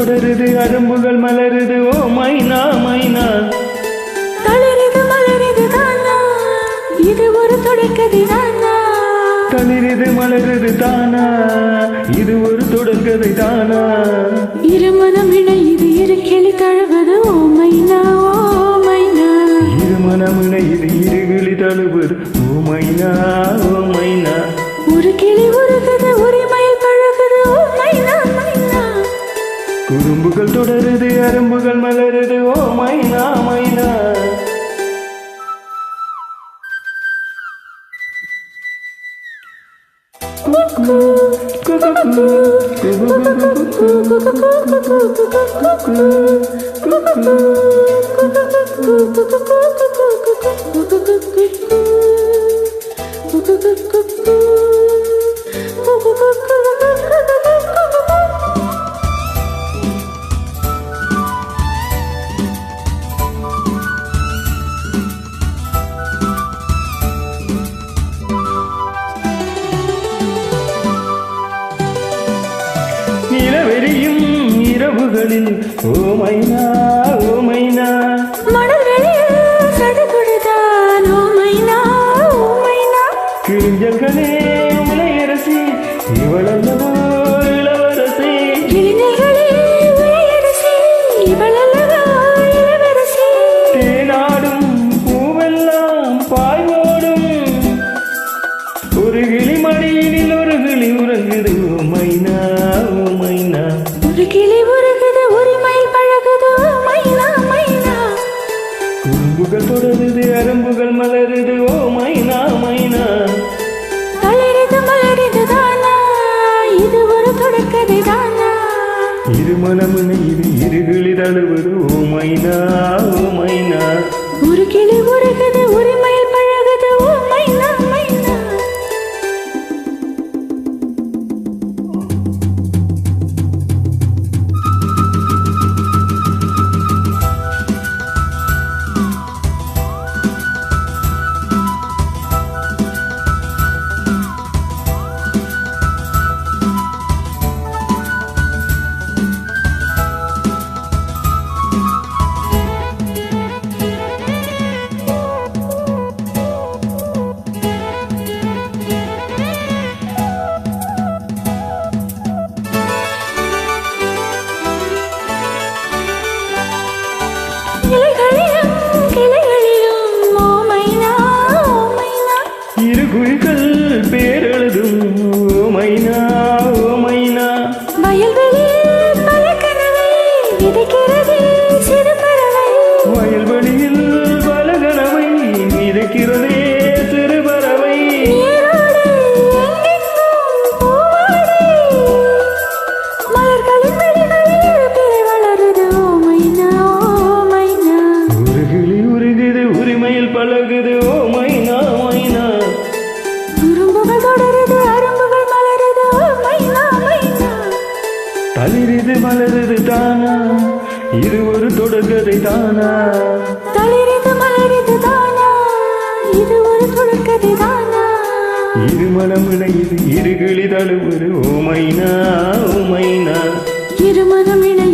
தொடருது அரும்புகள் மலருது ஓ மைனா மைனா. தளிருது மலருது தானா இது ஒரு தொடர்கதை தானா. தளிருது மலருது தானா இது ஒரு தொடர்கதை தானா. இருமனம் இணையுது இரு கிளி தழுவது ஓ மைனா ஓ மைனா. இருமனம் இணையுது இருகிளி தழுவது ஓ மைனா ஓ மைனா. ஒரு கிளி உருகுது உரிமையில் பழகுது ஓ மைனா மைனா. குறும்புகள் தொடருது அரும்புகள் மலருது ஓ மைனா மைனா. நிலவெறியும் இரவுகளில் ஓ மைனா ஓ மைனா. மணல் வெளியில் சடுகுடுதான் ஓ மைனா ஓ மைனா. கிழிஞ்சல்களே உலையரசி இவளல்லவோ இளவரசி. கிளிநீர்களே உயரசி இவளல்லவோ இளவரசி. தேனாடும் பூவெல்லாம் பாய்வோடும் ஒரு கிளி மடியினில் ஒரு கிளி உறங்குது ஓ மைனா ஓ மைனா. ஒரு கிளி உருகுது உரிமையில் பழகுது ஓ மைனா மைனா. குறும்புகள் தொடருது அரும்புகள் மலருது ஓ மைனா மைனா. தளிருது மலருது தானா இது ஒரு தொடர்கதை தானா. இருமனம் இணையுது இருகிளி தழுவது ஓ மைனா ஓ மைனா. ஒரு கிளி உருகுது உரிமையில் பழகுது ஓ மைனா மைனா. இலைகளிலும் கிளைகளிலும் ஓ மைனா ஓ மைனா. இரு குயில்கள் பேரெழுதும் ஓ மைனா ஓ மைனா. வயல்வெளியில் பல கனவை விதைக்கிறது சிறு பறவை. வயல்வெளியில் பல கனவை விதைக்கிறதே சிறு பறவை. நீரோடு எங்கெங்கும் பூவாடை. மலர்களின் வெளிகளில் பிறை வளருது ஓ மைனா ஓ மைனா. ஒரு கிளி உருகுது உரிமையில் பழகுது ஓ மைனா மைனா. குறும்புகள் தொடருது அரும்புகள் மலருது ஓ மைனா மைனா. தளிருது மலருது தானா இது ஒரு தொடர்கதை தானா. தளிருது மலருது தானா இது ஒரு தொடர்கதை தானா. இருமனம் இணையுது இருகிளி தழுவது ஓ மைனா ஓ மைனா. இருமனம் இணை